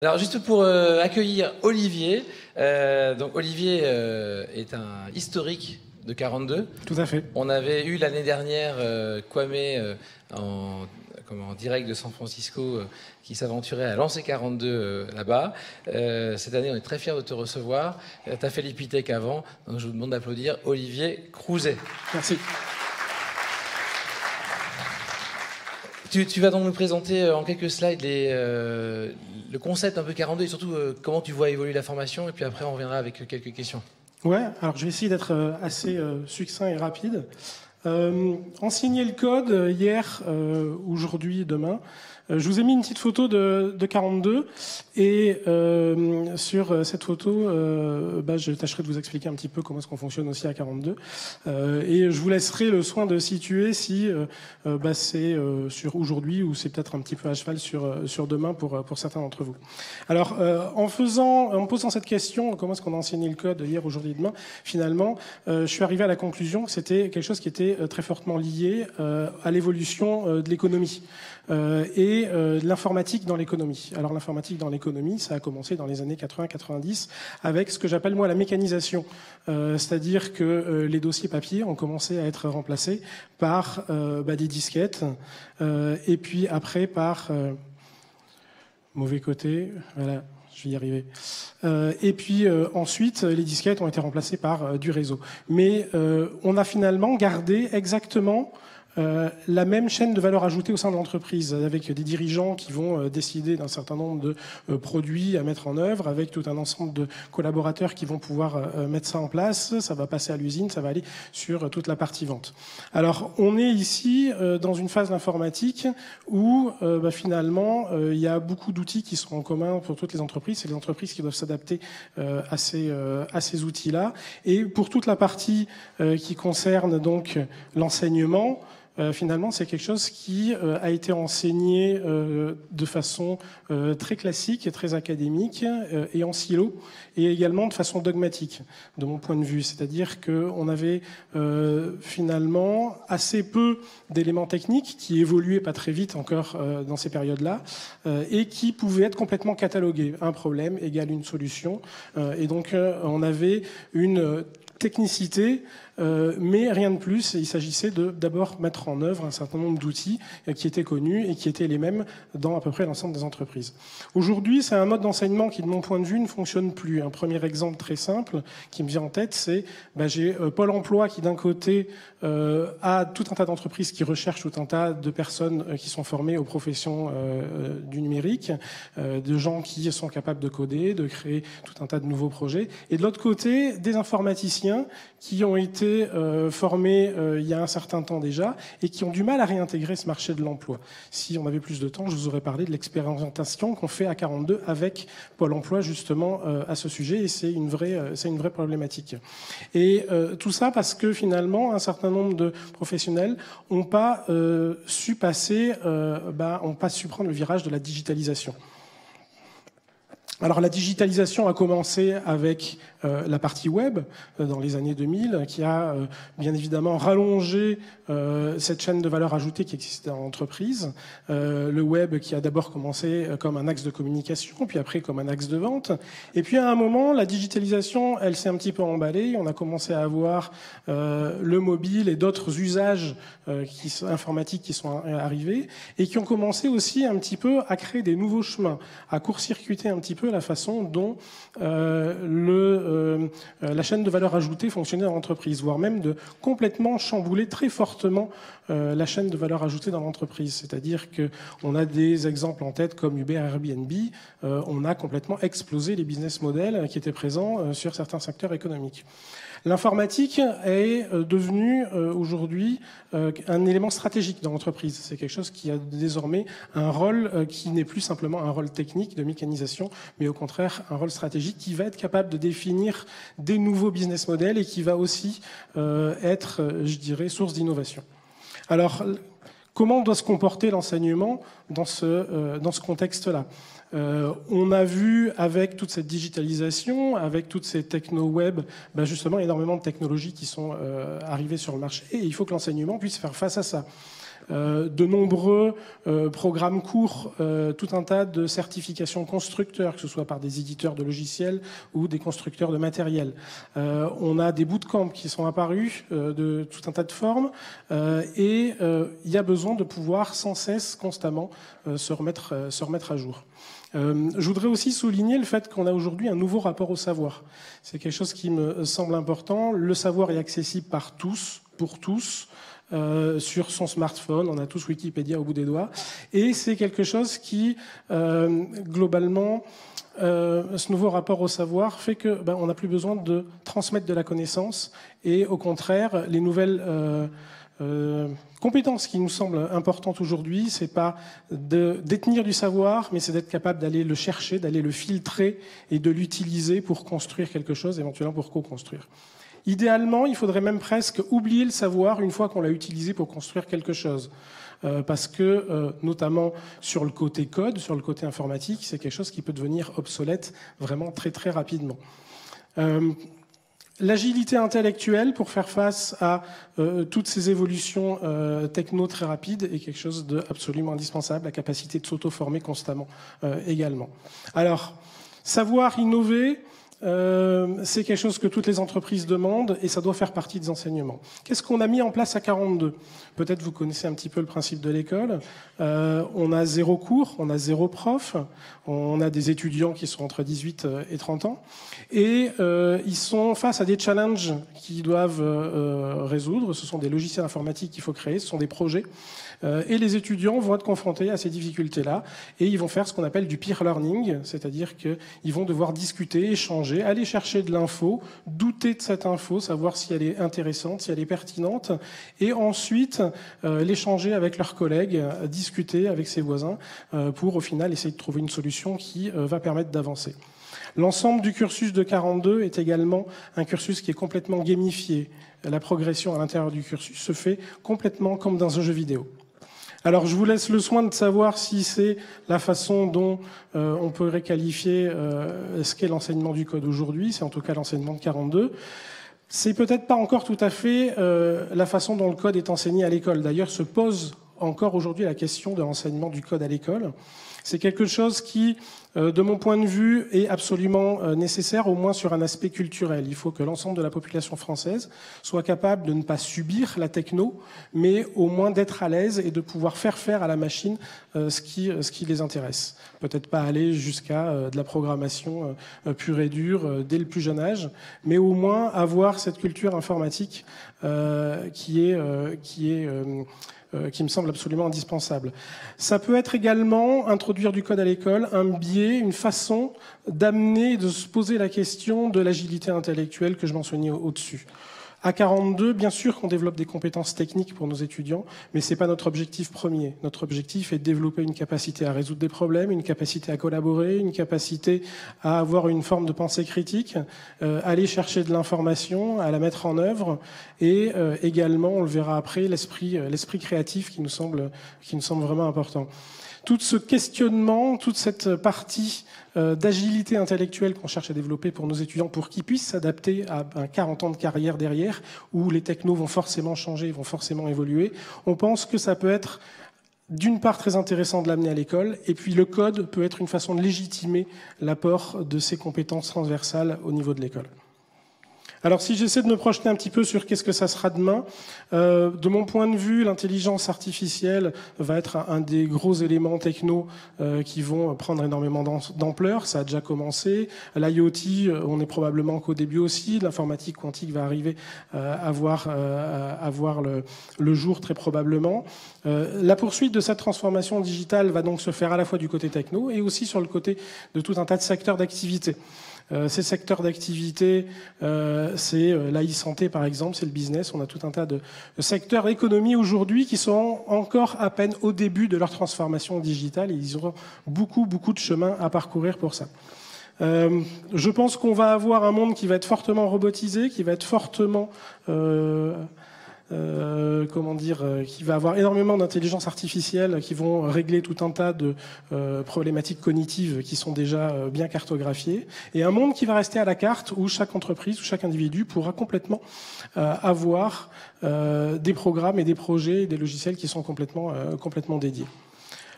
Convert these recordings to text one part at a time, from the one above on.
Alors juste pour accueillir Olivier, donc Olivier est un historique de 42. Tout à fait. On avait eu l'année dernière Kwame en direct de San Francisco qui s'aventurait à lancer 42 là-bas. Cette année, on est très fiers de te recevoir. Tu as fait l'Epitech avant, donc je vous demande d'applaudir Olivier Crouzet. Merci. Tu vas donc nous présenter en quelques slides le concept un peu 42 et surtout comment tu vois évoluer la formation, et puis après on reviendra avec quelques questions. Ouais, alors je vais essayer d'être assez succinct et rapide. Enseigner le code hier, aujourd'hui, demain. Je vous ai mis une petite photo de 42 et sur cette photo, je tâcherai de vous expliquer un petit peu comment est-ce qu'on fonctionne aussi à 42 et je vous laisserai le soin de situer si c'est sur aujourd'hui ou c'est peut-être un petit peu à cheval sur demain pour certains d'entre vous. Alors en me posant cette question, comment est-ce qu'on a enseigné le code hier, aujourd'hui, demain, finalement, je suis arrivé à la conclusion que c'était quelque chose qui était très fortement lié à l'évolution de l'économie. Et l'informatique dans l'économie. Alors l'informatique dans l'économie, ça a commencé dans les années 80-90 avec ce que j'appelle moi la mécanisation. C'est-à-dire que les dossiers papier ont commencé à être remplacés par des disquettes et puis après par... mauvais côté, voilà. Je vais y arriver. Et puis ensuite, les disquettes ont été remplacées par du réseau. Mais on a finalement gardé exactement la même chaîne de valeur ajoutée au sein de l'entreprise, avec des dirigeants qui vont décider d'un certain nombre de produits à mettre en œuvre, avec tout un ensemble de collaborateurs qui vont pouvoir mettre ça en place. Ça va passer à l'usine, ça va aller sur toute la partie vente. Alors, on est ici dans une phase d'informatique où finalement, il y a beaucoup d'outils qui sont en commun pour toutes les entreprises. C'est les entreprises qui doivent s'adapter à ces outils-là. Et pour toute la partie qui concerne donc l'enseignement, finalement, c'est quelque chose qui a été enseigné de façon très classique et très académique et en silo, et également de façon dogmatique, de mon point de vue. C'est-à-dire qu'on avait finalement assez peu d'éléments techniques qui évoluaient pas très vite encore dans ces périodes-là et qui pouvaient être complètement catalogués. Un problème égale une solution. Et donc, on avait une technicité, mais rien de plus. Il s'agissait de d'abord mettre en œuvre un certain nombre d'outils qui étaient connus et qui étaient les mêmes dans à peu près l'ensemble des entreprises. Aujourd'hui, c'est un mode d'enseignement qui, de mon point de vue, ne fonctionne plus. Un premier exemple très simple qui me vient en tête, c'est j'ai Pôle emploi qui, d'un côté, a tout un tas d'entreprises qui recherchent tout un tas de personnes qui sont formées aux professions du numérique, de gens qui sont capables de coder, de créer tout un tas de nouveaux projets. Et de l'autre côté, des informaticiens qui ont été formés il y a un certain temps déjà et qui ont du mal à réintégrer ce marché de l'emploi. Si on avait plus de temps, je vous aurais parlé de l'expérimentation qu'on fait à 42 avec Pôle emploi justement à ce sujet, et c'est une vraie problématique. Et tout ça parce que finalement un certain nombre de professionnels n'ont pas su passer, ont pas su prendre le virage de la digitalisation. Alors la digitalisation a commencé avec la partie web dans les années 2000, qui a bien évidemment rallongé cette chaîne de valeur ajoutée qui existait dans l'entreprise. Le web qui a d'abord commencé comme un axe de communication, puis après comme un axe de vente. Et puis à un moment, la digitalisation, elle s'est un petit peu emballée. On a commencé à avoir le mobile et d'autres usages informatiques qui sont arrivés et qui ont commencé aussi un petit peu à créer des nouveaux chemins, à court-circuiter un petit peu la façon dont la chaîne de valeur ajoutée fonctionnait dans l'entreprise, voire même de complètement chambouler très fortement la chaîne de valeur ajoutée dans l'entreprise. C'est-à-dire qu'on a des exemples en tête comme Uber, Airbnb, on a complètement explosé les business models qui étaient présents sur certains secteurs économiques. L'informatique est devenue aujourd'hui un élément stratégique dans l'entreprise. C'est quelque chose qui a désormais un rôle qui n'est plus simplement un rôle technique de mécanisation, mais au contraire un rôle stratégique qui va être capable de définir des nouveaux business models et qui va aussi être, je dirais, source d'innovation. Alors, comment doit se comporter l'enseignement dans ce contexte-là ? On a vu avec toute cette digitalisation, avec toutes ces techno-web, justement énormément de technologies qui sont arrivées sur le marché, et il faut que l'enseignement puisse faire face à ça. de nombreux programmes courts, tout un tas de certifications constructeurs, que ce soit par des éditeurs de logiciels ou des constructeurs de matériel. On a des bootcamps qui sont apparus de tout un tas de formes et il y a besoin de pouvoir sans cesse, constamment, se remettre à jour. Je voudrais aussi souligner le fait qu'on a aujourd'hui un nouveau rapport au savoir. C'est quelque chose qui me semble important. Le savoir est accessible par tous, pour tous, sur son smartphone. On a tous Wikipédia au bout des doigts. Et c'est quelque chose qui, globalement, ce nouveau rapport au savoir fait que on n'a plus besoin de transmettre de la connaissance. Et au contraire, les nouvelles compétences qui nous semblent importantes aujourd'hui, c'est pas de détenir du savoir, mais c'est d'être capable d'aller le chercher, d'aller le filtrer et de l'utiliser pour construire quelque chose, éventuellement pour co-construire. Idéalement, il faudrait même presque oublier le savoir une fois qu'on l'a utilisé pour construire quelque chose. Parce que, notamment sur le côté code, sur le côté informatique, c'est quelque chose qui peut devenir obsolète vraiment très très rapidement. L'agilité intellectuelle pour faire face à toutes ces évolutions techno très rapides est quelque chose d'absolument indispensable, la capacité de s'auto-former constamment également. Alors, savoir innover, c'est quelque chose que toutes les entreprises demandent et ça doit faire partie des enseignements. Qu'est-ce qu'on a mis en place à 42 ? Peut-être vous connaissez un petit peu le principe de l'école. On a 0 cours, on a 0 prof, on a des étudiants qui sont entre 18 et 30 ans et ils sont face à des challenges qu'ils doivent résoudre. Ce sont des logiciels informatiques qu'il faut créer, ce sont des projets. Et les étudiants vont être confrontés à ces difficultés-là et ils vont faire ce qu'on appelle du peer learning, c'est-à-dire qu'ils vont devoir discuter, échanger, aller chercher de l'info, douter de cette info, savoir si elle est intéressante, si elle est pertinente, et ensuite l'échanger avec leurs collègues, discuter avec ses voisins pour au final essayer de trouver une solution qui va permettre d'avancer. L'ensemble du cursus de 42 est également un cursus qui est complètement gamifié. La progression à l'intérieur du cursus se fait complètement comme dans un jeu vidéo. Alors je vous laisse le soin de savoir si c'est la façon dont on peut réqualifier ce qu'est l'enseignement du code aujourd'hui, c'est en tout cas l'enseignement de 42. C'est peut-être pas encore tout à fait la façon dont le code est enseigné à l'école. D'ailleurs, se pose encore aujourd'hui la question de l'enseignement du code à l'école. C'est quelque chose qui, de mon point de vue, est absolument nécessaire, au moins sur un aspect culturel. Il faut que l'ensemble de la population française soit capable de ne pas subir la techno, mais au moins d'être à l'aise et de pouvoir faire à la machine ce qui les intéresse. Peut-être pas aller jusqu'à de la programmation pure et dure dès le plus jeune âge, mais au moins avoir cette culture informatique qui me semble absolument indispensable. Ça peut être également, introduire du code à l'école, un biais, une façon d'amener, de se poser la question de l'agilité intellectuelle que je mentionnais au-dessus. À 42, bien sûr qu'on développe des compétences techniques pour nos étudiants, mais c'est pas notre objectif premier. Notre objectif est de développer une capacité à résoudre des problèmes, une capacité à collaborer, une capacité à avoir une forme de pensée critique, aller chercher de l'information, à la mettre en œuvre, et également, on le verra après, l'esprit créatif qui nous semble vraiment important. Tout ce questionnement, toute cette partie d'agilité intellectuelle qu'on cherche à développer pour nos étudiants pour qu'ils puissent s'adapter à 40 ans de carrière derrière, où les technos vont forcément changer, vont forcément évoluer, on pense que ça peut être d'une part très intéressant de l'amener à l'école, et puis le code peut être une façon de légitimer l'apport de ces compétences transversales au niveau de l'école. Alors si j'essaie de me projeter un petit peu sur qu'est-ce que ça sera demain, de mon point de vue, l'intelligence artificielle va être un des gros éléments techno qui vont prendre énormément d'ampleur. Ça a déjà commencé. L'IoT, on est probablement qu'au début aussi. L'informatique quantique va arriver à voir le jour très probablement. La poursuite de cette transformation digitale va donc se faire à la fois du côté techno et aussi sur le côté de tout un tas de secteurs d'activité. Ces secteurs d'activité, c'est l'e-santé par exemple, c'est le business. On a tout un tas de secteurs d'économie aujourd'hui qui sont encore à peine au début de leur transformation digitale et ils auront beaucoup de chemin à parcourir pour ça. Je pense qu'on va avoir un monde qui va être fortement robotisé, qui va être fortement qui va avoir énormément d'intelligence artificielle, qui vont régler tout un tas de problématiques cognitives qui sont déjà bien cartographiées, et un monde qui va rester à la carte où chaque entreprise, où chaque individu pourra complètement avoir des programmes et des projets, et des logiciels qui sont complètement dédiés.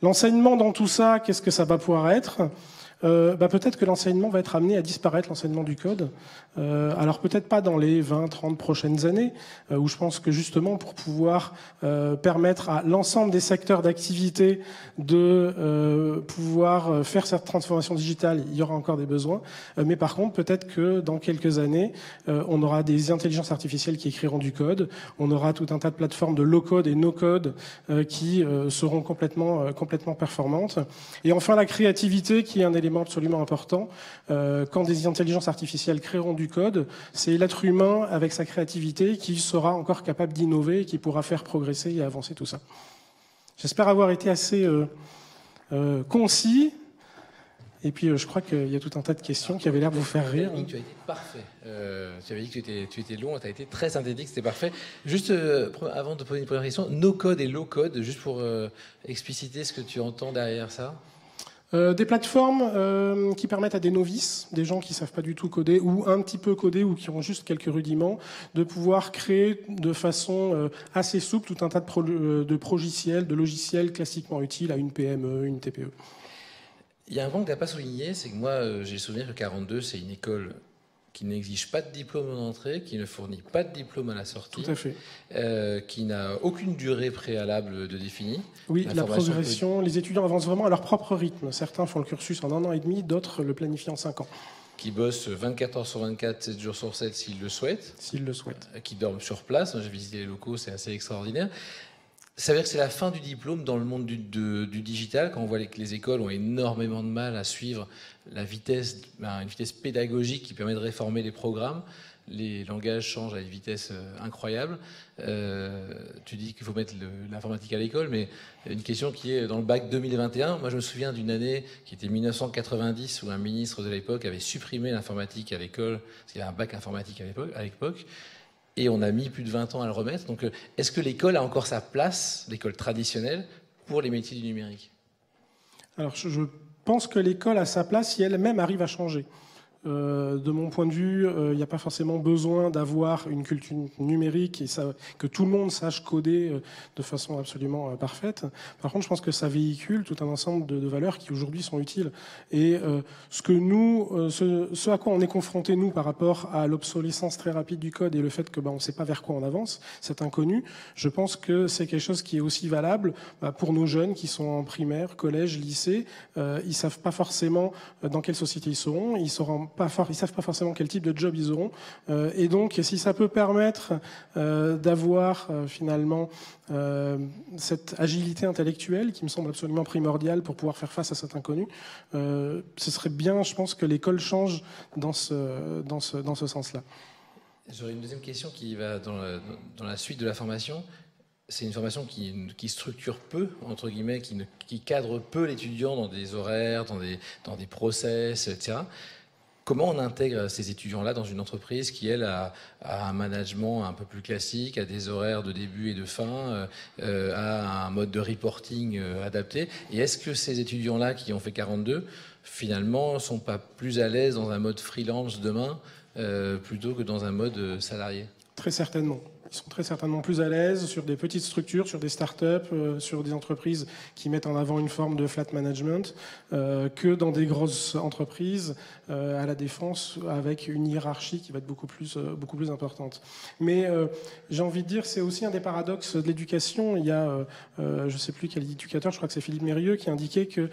L'enseignement dans tout ça, qu'est-ce que ça va pouvoir être ? Peut-être que l'enseignement va être amené à disparaître, l'enseignement du code. Alors peut-être pas dans les 20, 30 prochaines années, où je pense que justement pour pouvoir permettre à l'ensemble des secteurs d'activité de pouvoir faire cette transformation digitale, il y aura encore des besoins. Mais par contre, peut-être que dans quelques années, on aura des intelligences artificielles qui écriront du code, on aura tout un tas de plateformes de low-code et no-code qui seront complètement performantes. Et enfin, la créativité, qui est un élément absolument important. Quand des intelligences artificielles créeront du code, c'est l'être humain avec sa créativité qui sera encore capable d'innover et qui pourra faire progresser et avancer tout ça. J'espère avoir été assez concis. Et puis je crois qu'il y a tout un tas de questions qui avaient l'air de vous faire rire. Tu as été parfait. Tu avais dit que tu étais long, tu as été très synthétique, c'était parfait. Juste avant de poser une première question, no-code et low-code, juste pour expliciter ce que tu entends derrière ça. Des plateformes qui permettent à des novices, des gens qui ne savent pas du tout coder ou un petit peu coder ou qui ont juste quelques rudiments, de pouvoir créer de façon assez souple tout un tas de logiciels classiquement utiles à une PME, une TPE. Il y a un point que tu n'as pas souligné, c'est que moi j'ai le souvenir que 42 c'est une école qui n'exige pas de diplôme en entrée, qui ne fournit pas de diplôme à la sortie, tout à fait. Qui n'a aucune durée préalable de définie. Oui, la progression, les étudiants avancent vraiment à leur propre rythme. Certains font le cursus en 1 an et demi, d'autres le planifient en 5 ans. Qui bossent 24 heures sur 24, 7 jours sur 7 s'ils le souhaitent. S'ils le souhaitent. Qui dorment sur place. J'ai visité les locaux, c'est assez extraordinaire. Ça veut dire que c'est la fin du diplôme dans le monde du digital, quand on voit que les écoles ont énormément de mal à suivre la vitesse, une vitesse pédagogique qui permet de réformer les programmes. Les langages changent à une vitesse incroyable. Tu dis qu'il faut mettre l'informatique à l'école, mais une question qui est dans le bac 2021. Moi, je me souviens d'une année qui était 1990 où un ministre de l'époque avait supprimé l'informatique à l'école, parce qu'il y avait un bac informatique à l'époque. Et on a mis plus de 20 ans à le remettre. Donc, est-ce que l'école a encore sa place, l'école traditionnelle, pour les métiers du numérique ? Alors, je pense que l'école a sa place si elle-même arrive à changer. De mon point de vue, il n'y a pas forcément besoin d'avoir une culture numérique et que tout le monde sache coder de façon absolument parfaite. Par contre, je pense que ça véhicule tout un ensemble de valeurs qui aujourd'hui sont utiles. Et ce à quoi on est confronté, nous, par rapport à l'obsolescence très rapide du code et le fait que on ne sait pas vers quoi on avance, c'est inconnu. Je pense que c'est quelque chose qui est aussi valable pour nos jeunes qui sont en primaire, collège, lycée. Ils ne savent pas forcément dans quelle société ils seront. Ils ne savent pas forcément quel type de job ils auront. Et donc, si ça peut permettre d'avoir finalement cette agilité intellectuelle qui me semble absolument primordiale pour pouvoir faire face à cet inconnu, ce serait bien, je pense, que l'école change dans ce sens-là. J'aurais une deuxième question qui va dans la suite de la formation. C'est une formation qui structure peu, entre guillemets, qui cadre peu l'étudiant dans des horaires, dans des process, etc. Comment on intègre ces étudiants-là dans une entreprise qui, elle, a un management un peu plus classique, a des horaires de début et de fin, a un mode de reporting adapté? Et est-ce que ces étudiants-là qui ont fait 42, finalement, ne sont pas plus à l'aise dans un mode freelance demain plutôt que dans un mode salarié? Très certainement. Ils sont très certainement plus à l'aise sur des petites structures, sur des startups, sur des entreprises qui mettent en avant une forme de flat management que dans des grosses entreprises à la défense avec une hiérarchie qui va être beaucoup plus importante. Mais j'ai envie de dire, c'est aussi un des paradoxes de l'éducation. Il y a, je ne sais plus quel éducateur, je crois que c'est Philippe Mérieux, qui indiquait que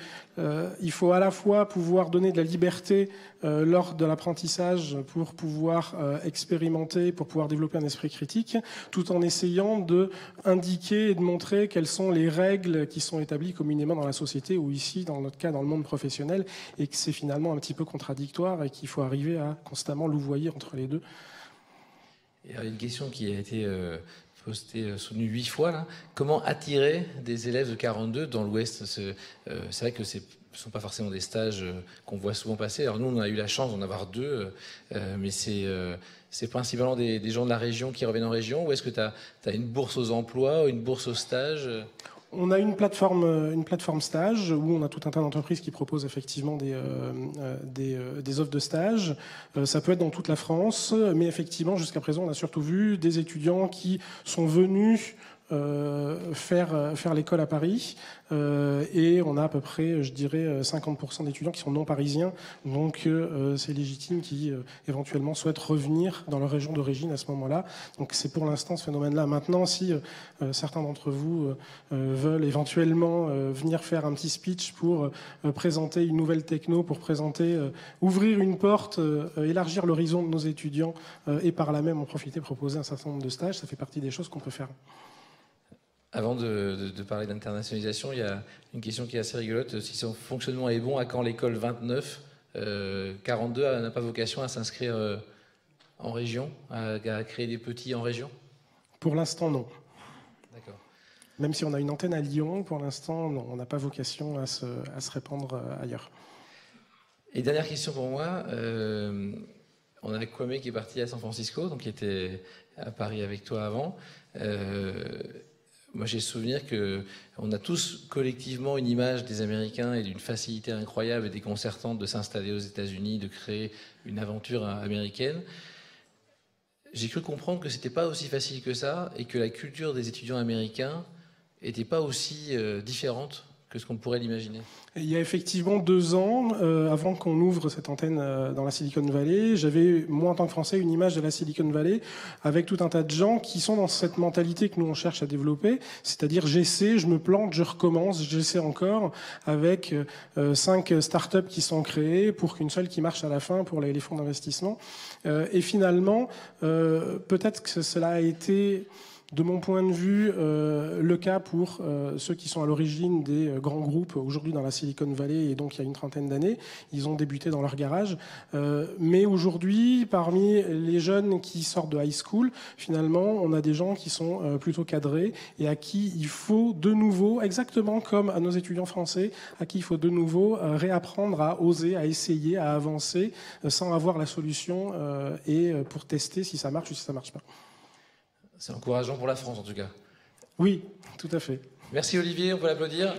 il faut à la fois pouvoir donner de la liberté lors de l'apprentissage pour pouvoir expérimenter, pour pouvoir développer un esprit critique, tout en essayant de indiquer et de montrer quelles sont les règles qui sont établies communément dans la société ou ici, dans notre cas, dans le monde professionnel, et que c'est finalement un petit peu contradictoire et qu'il faut arriver à constamment louvoyer entre les deux. Il y a une question qui a été soutenue 8 fois, là. Comment attirer des élèves de 42 dans l'Ouest? C'est vrai que c'est sont pas forcément des stages qu'on voit souvent passer. Alors nous, on a eu la chance d'en avoir 2, mais c'est principalement des gens de la région qui reviennent en région, ou est-ce que tu as une bourse aux emplois ou une bourse au stage? On a une plateforme stage où on a tout un tas d'entreprises qui proposent effectivement des offres de stage. Ça peut être dans toute la France, mais effectivement, jusqu'à présent, on a surtout vu des étudiants qui sont venus faire l'école à Paris, et on a à peu près, je dirais, 50% d'étudiants qui sont non parisiens, donc c'est légitime qui éventuellement souhaitent revenir dans leur région d'origine à ce moment-là. Donc c'est pour l'instant ce phénomène-là. Maintenant, si certains d'entre vous veulent éventuellement venir faire un petit speech pour présenter une nouvelle techno, pour présenter, ouvrir une porte, élargir l'horizon de nos étudiants, et par là même en profiter, proposer un certain nombre de stages, ça fait partie des choses qu'on peut faire. Avant de parler d'internationalisation, il y a une question qui est assez rigolote. Si son fonctionnement est bon, à quand l'école 29 42 n'a pas vocation à s'inscrire en région, à créer des petits en région? Pour l'instant, non. D'accord. Même si on a une antenne à Lyon, pour l'instant, non, on n'a pas vocation à se répandre ailleurs. Et dernière question pour moi. On a Kwame qui est parti à San Francisco, donc qui était à Paris avec toi avant. Moi, j'ai le souvenir qu'on a tous collectivement une image des Américains et d'une facilité incroyable et déconcertante de s'installer aux États-Unis, de créer une aventure américaine. J'ai cru comprendre que c'était pas aussi facile que ça et que la culture des étudiants américains était pas aussi différente que ce qu'on pourrait l'imaginer. Il y a effectivement 2 ans, avant qu'on ouvre cette antenne dans la Silicon Valley, j'avais, moi en tant que Français, une image de la Silicon Valley avec tout un tas de gens qui sont dans cette mentalité que nous on cherche à développer, c'est-à-dire j'essaie, je me plante, je recommence, j'essaie encore, avec 5 startups qui sont créées pour qu'une seule qui marche à la fin pour les fonds d'investissement. Et finalement, peut-être que cela a été, de mon point de vue, le cas pour ceux qui sont à l'origine des grands groupes aujourd'hui dans la Silicon Valley, et donc il y a une trentaine d'années, ils ont débuté dans leur garage. Mais aujourd'hui, parmi les jeunes qui sortent de high school, finalement, on a des gens qui sont plutôt cadrés et à qui il faut de nouveau, exactement comme à nos étudiants français, à qui il faut de nouveau réapprendre à oser, à essayer, à avancer sans avoir la solution et pour tester si ça marche ou si ça marche pas. C'est encourageant pour la France, en tout cas. Oui, tout à fait. Merci Olivier, on peut l'applaudir.